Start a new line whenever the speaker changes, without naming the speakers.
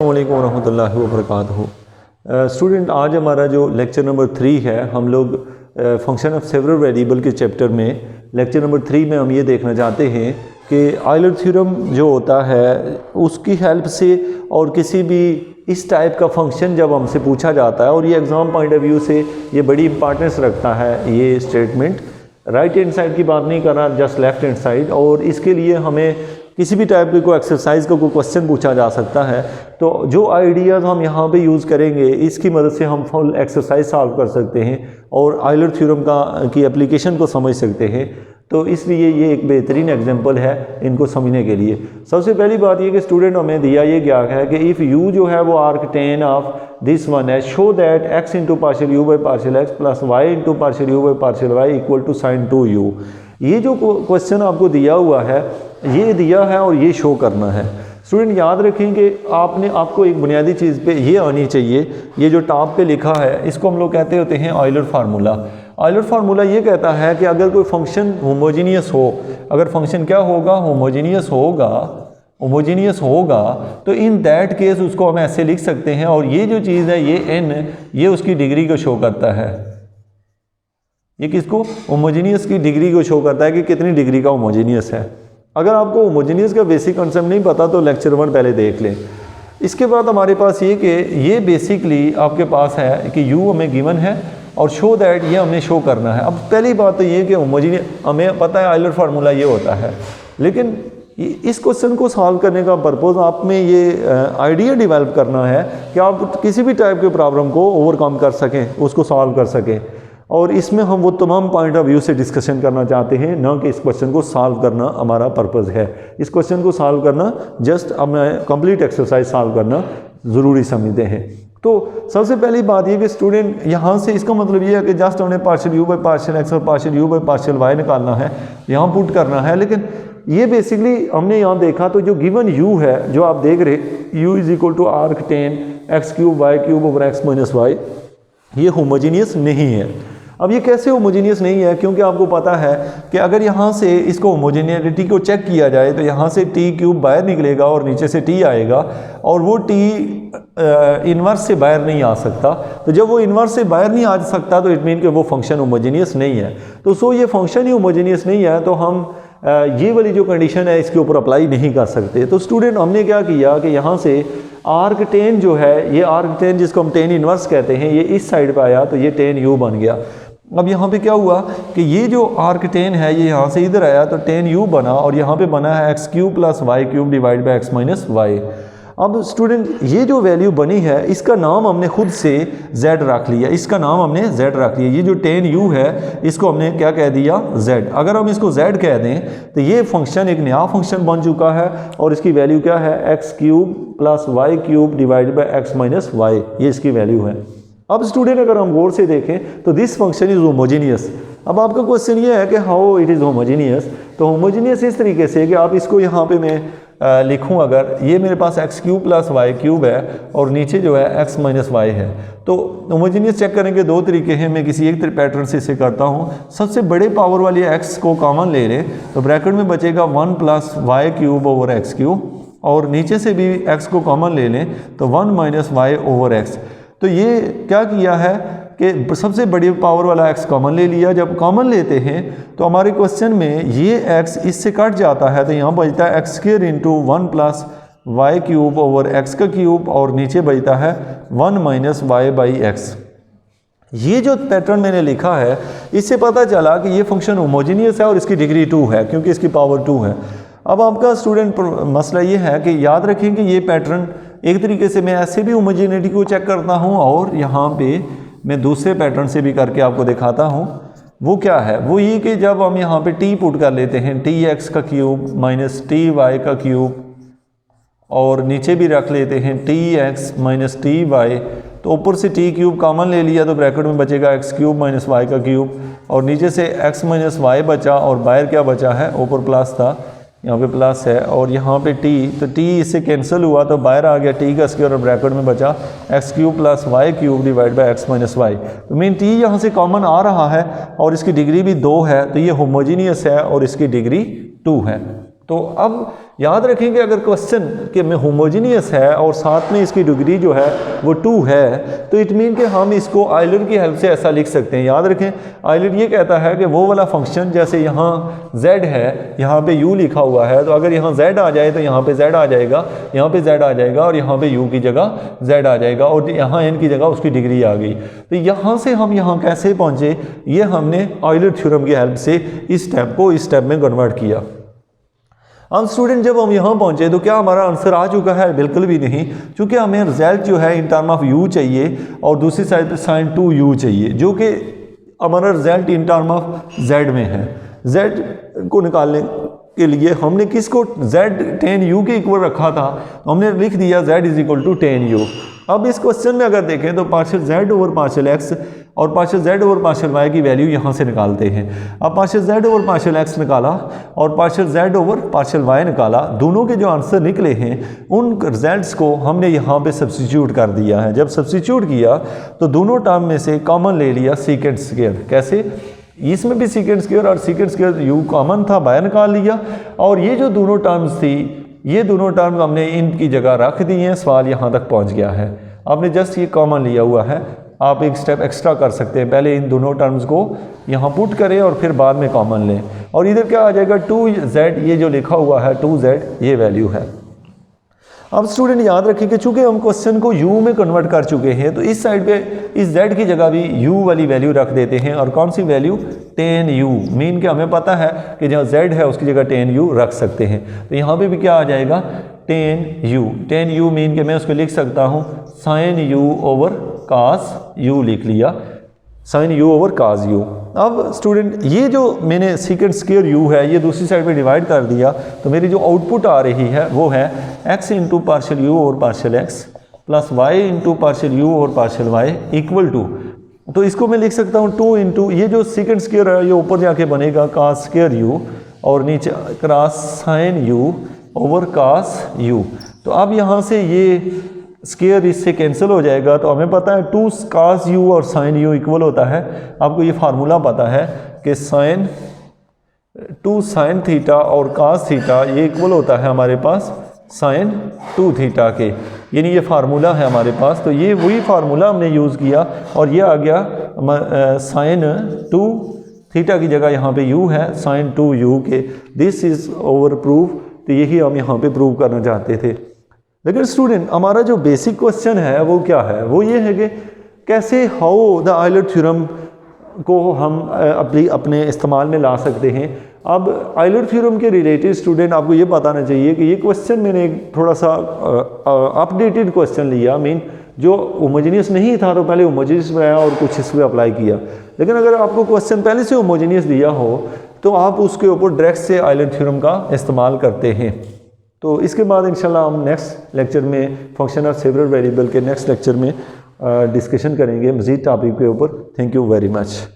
अस्सलामुअलैकुम वरहमतुल्लाहि वबरकातुहू। स्टूडेंट, आज हमारा जो लेक्चर नंबर 3 है, हम लोग फंक्शन ऑफ सेवरल वेरिएबल के चैप्टर में लेक्चर नंबर 3 में हम ये देखना चाहते हैं कि आयलर थ्योरम जो होता है उसकी हेल्प से और किसी भी इस टाइप का फंक्शन जब हमसे पूछा जाता है, और ये एग्ज़ाम पॉइंट ऑफ व्यू से ये बड़ी इंपॉर्टेंस रखता है ये स्टेटमेंट, राइट हैंड साइड की बात नहीं करना, जस्ट लेफ्ट हैंड साइड। और इसके लिए हमें किसी भी टाइप की कोई एक्सरसाइज का कोई क्वेश्चन पूछा जा सकता है, तो जो आइडियाज़ हम यहाँ पे यूज़ करेंगे इसकी मदद से हम फुल एक्सरसाइज सॉल्व कर सकते हैं और आयलर थ्योरम की एप्लीकेशन को समझ सकते हैं। तो इसलिए ये एक बेहतरीन एग्जांपल है इनको समझने के लिए। सबसे पहली बात ये कि स्टूडेंट हमें दिया ये क्या है कि इफ़ यू जो है वो arc tan of this one है, show that x into partial u by partial x plus y into partial u by partial y equal to sine 2u। ये जो क्वेश्चन आपको दिया हुआ है ये दिया है और ये शो करना है। स्टूडेंट याद रखें कि आपको एक बुनियादी चीज़ पे ये आनी चाहिए, ये जो टॉप पे लिखा है इसको हम लोग कहते होते हैं ऑयलर फार्मूला। ऑयलर फार्मूला ये कहता है कि अगर कोई फंक्शन होमोजीनियस हो, अगर फंक्शन क्या होगा, होमोजीनियस होगा, तो इन दैट केस उसको हम ऐसे लिख सकते हैं, और ये जो चीज़ है ये n, ये उसकी डिग्री को शो करता है। ये किसको? होमोजीनियस की डिग्री को शो करता है कि कितनी डिग्री का होमोजीनियस है। अगर आपको होमोजीनियस का बेसिक कंसेप्ट नहीं पता तो लेक्चर 1 पहले देख लें। इसके बाद हमारे पास ये कि ये बेसिकली आपके पास है कि u हमें गिवन है और शो दैट ये हमने शो करना है। अब पहली बात तो ये कि होमोजीनियस हमें पता है आयलर फार्मूला ये होता है, लेकिन इस क्वेश्चन को सॉल्व करने का पर्पज़ आप में ये आइडिया डेवलप करना है कि आप किसी भी टाइप के प्रॉब्लम को ओवरकम कर सकें, उसको सॉल्व कर सकें। और इसमें हम वो तमाम पॉइंट ऑफ व्यू से डिस्कशन करना चाहते हैं, ना कि इस क्वेश्चन को सॉल्व करना हमारा पर्पज़ है। इस क्वेश्चन को सॉल्व करना जस्ट हमें कंप्लीट एक्सरसाइज सॉल्व करना ज़रूरी समझते हैं। तो सबसे पहली बात ये कि स्टूडेंट यहाँ से इसका मतलब ये है कि जस्ट हमने partial u by partial x और partial u by partial y निकालना है, यहाँ पुट करना है। लेकिन ये बेसिकली हमने यहाँ देखा तो जो गिवन u है, जो आप देख रहे u is equal to arc tan x cube y cube over x minus y, ये होमोजीनियस नहीं है। अब ये कैसे होमोजीनियस नहीं है? क्योंकि आपको पता है कि अगर यहाँ से इसको होमोजीनियरिटी को चेक किया जाए तो यहाँ से t क्यूब बाहर निकलेगा और नीचे से t आएगा, और वो t इन्वर्स से बाहर नहीं आ सकता। तो जब वो इन्वर्स से बाहर नहीं आ सकता तो इट मीन कि वो फंक्शन होमोजीनियस नहीं है। तो ये फंक्शन ही होमोजीनियस नहीं है, तो हम ये वाली जो कंडीशन है इसके ऊपर अप्लाई नहीं कर सकते। तो स्टूडेंट हमने क्या किया कि यहाँ से आर्क टेन जो है, ये आर्क टेन जिसको हम टेन इन्वर्स कहते हैं, ये इस साइड पे आया तो ये टेन u बन गया। अब यहाँ पे क्या हुआ कि ये जो आर्क टेन है ये यहाँ से इधर आया तो टेन u बना, और यहाँ पे बना है x cube plus y cube divide by x minus y. अब स्टूडेंट ये जो वैल्यू बनी है इसका नाम हमने खुद से z रख लिया, इसका नाम हमने z रख लिया। ये जो टेन u है इसको हमने क्या कह दिया? z। अगर हम इसको z कह दें तो ये फंक्शन एक नया फंक्शन बन चुका है, और इसकी वैल्यू क्या है? X cube plus y cube divide by x minus y, ये इसकी वैल्यू है। अब स्टूडेंट अगर हम गौर से देखें तो दिस फंक्शन इज़ होमोजीनियस। अब आपका क्वेश्चन ये है कि हाउ इट इज़ होमोजीनियस। तो होमोजीनियस इस तरीके से कि आप इसको यहाँ पे मैं लिखूँ, अगर ये मेरे पास x cube plus y cube है और नीचे जो है एक्स माइनस वाई है, तो होमोजीनियस चेक करने के दो तरीके हैं। मैं किसी एक पैटर्न से इसे करता हूँ। सबसे बड़े पावर वाली एक्स को कॉमन ले लें तो ब्रैकेट में बचेगा 1 plus y cube over x cube, और नीचे से भी एक्स को कॉमन ले लें तो 1 माइनस वाई ओवर एक्स। तो ये क्या किया है कि सबसे बड़ी पावर वाला x कॉमन ले लिया। जब कॉमन लेते हैं तो हमारे क्वेश्चन में ये x इससे कट जाता है, तो यहाँ बचता है x square into 1 plus y cube over x का क्यूब, और नीचे बचता है 1 माइनस वाई बाई एक्स। ये जो पैटर्न मैंने लिखा है इससे पता चला कि ये फंक्शन होमोजीनियस है और इसकी डिग्री 2 है, क्योंकि इसकी पावर 2 है। अब आपका स्टूडेंट मसला ये है कि याद रखें कि ये पैटर्न एक तरीके से मैं ऐसे भी होमोजीनिटी को चेक करता हूँ, और यहाँ पे मैं दूसरे पैटर्न से भी करके आपको दिखाता हूँ। वो क्या है? वो ये कि जब हम यहाँ पे t पुट कर लेते हैं, टी एक्स का क्यूब माइनस टी वाई का क्यूब, और नीचे भी रख लेते हैं t x minus t y, तो ऊपर से टी क्यूब कॉमन ले लिया तो ब्रैकेट में बचेगा एक्स क्यूब माइनस वाई का क्यूब, और नीचे से एक्स माइनस वाई बचा, और बाहर क्या बचा है? ऊपर प्लस था, यहाँ पे प्लस है, और यहाँ पे t, तो t इससे कैंसिल हुआ तो बाहर आ गया t का स्क्वायर, और ब्रैकेट में बचा x cube plus y cube divide by x minus y. तो मीन t यहाँ से कॉमन आ रहा है और इसकी डिग्री भी 2 है, तो ये होमोजीनियस है और इसकी डिग्री 2 है। तो अब याद रखें कि अगर क्वेश्चन के में होमोजीनियस है और साथ में इसकी डिग्री जो है वो 2 है, तो इट मीन कि हम इसको आइलर की हेल्प से ऐसा लिख सकते हैं। याद रखें आइलर ये कहता है कि वो वाला फंक्शन जैसे यहाँ z है, यहाँ पे u लिखा हुआ है, तो अगर यहाँ z आ जाए तो यहाँ पे z आ जाएगा, यहाँ पे z आ जाएगा और यहाँ पे u की जगह z आ जाएगा और यहाँ n की जगह उसकी डिग्री आ गई। तो यहाँ से हम यहाँ कैसे पहुँचे, ये हमने आइलर थ्योरम की हेल्प से इस स्टेप को इस स्टेप में कन्वर्ट किया। अब स्टूडेंट जब हम यहाँ पहुँचे तो क्या हमारा आंसर आ चुका है? बिल्कुल भी नहीं, क्योंकि हमें रिजल्ट जो है इन टर्म ऑफ u चाहिए और दूसरी साइड पे sin 2u चाहिए, जो कि हमारा result in term of z में है। z को निकालने के लिए हमने किसको z tan u के इक्वल रखा था, तो हमने लिख दिया z is equal to tan u। अब इस क्वेश्चन में अगर देखें तो partial z over partial x और partial z over partial y की वैल्यू यहाँ से निकालते हैं। अब partial z over partial x निकाला और partial z over partial y निकाला, दोनों के जो आंसर निकले हैं उन रिजल्ट्स को हमने यहाँ पे सब्स्टिट्यूट कर दिया है। जब सब्स्टिट्यूट किया तो दोनों टर्म में से कॉमन ले लिया सीकेंट स्क्वायर। कैसे? इसमें भी सीकेंट स्क्वायर और सीकेंट स्क्वायर u कॉमन था, बाहर निकाल लिया और ये जो दोनों टर्म्स थी ये दोनों टर्म हमने इनकी जगह रख दी हैं। सवाल यहाँ तक पहुँच गया है। आपने जस्ट ये कॉमन लिया हुआ है, आप एक स्टेप एक्स्ट्रा कर सकते हैं, पहले इन दोनों टर्म्स को यहाँ पुट करें और फिर बाद में कॉमन लें और इधर क्या आ जाएगा 2z, ये जो लिखा हुआ है 2z ये वैल्यू है। अब स्टूडेंट याद रखें कि चूंकि हम क्वेश्चन को u में कन्वर्ट कर चुके हैं तो इस साइड पे इस z की जगह भी u वाली वैल्यू रख देते हैं। और कौन सी वैल्यू? tan u। मीन कि हमें पता है कि जहाँ z है उसकी जगह tan u रख सकते हैं, तो यहाँ पे भी क्या आ जाएगा tan u। tan u mean कि मैं उसको लिख सकता हूँ sin u over cos u, लिख लिया sin u over cos u। अब स्टूडेंट ये जो मैंने सीकेंट स्क्वायर u है ये दूसरी साइड पे डिवाइड कर दिया, तो मेरी जो आउटपुट आ रही है वो है x into partial u over partial x plus y into partial u over partial y equal to, तो इसको मैं लिख सकता हूँ 2 इंटू ये जो सीकेंट स्क्वायर है ये ऊपर जाके बनेगा cos स्क्वायर u और नीचे cross sin u over cos u। तो अब यहाँ से ये स्क्वायर इससे कैंसिल हो जाएगा, तो हमें पता है 2 cos u और sin u इक्वल होता है। आपको ये फार्मूला पता है कि2 sin थीटा और cos थीटा ये इक्वल होता है हमारे पास sin 2 थीटा के, यानी ये फार्मूला है हमारे पास। तो ये वही फार्मूला हमने यूज़ किया और ये आ गया sin 2 थीटा की जगह यहाँ पे u है sin 2u के। दिस इज़ ओवर प्रूफ, तो यही हम यहाँ पे प्रूव करना चाहते थे। लेकिन स्टूडेंट हमारा जो बेसिक क्वेश्चन है वो क्या है? वो ये है कि कैसे हाउ द आइलर थ्योरम को हम अपने इस्तेमाल में ला सकते हैं। अब आइलर थ्योरम के रिलेटेड स्टूडेंट आपको ये बताना चाहिए कि ये क्वेश्चन मैंने थोड़ा सा अपडेटेड क्वेश्चन लिया, मीन जो होमोजेनियस नहीं था तो पहले होमोजेनियस बनाया और कुछ इस पर अप्लाई किया। लेकिन अगर आपको क्वेश्चन पहले से होमोजेनियस दिया हो तो आप उसके ऊपर डायरेक्ट से आइलर थ्योरम का इस्तेमाल करते हैं। तो इसके बाद इंशाल्लाह हम नेक्स्ट लेक्चर में फंक्शन ऑफ सेवरल वेरिएबल के नेक्स्ट लेक्चर में डिस्कशन करेंगे मज़ीद टॉपिक के ऊपर। Thank you very much.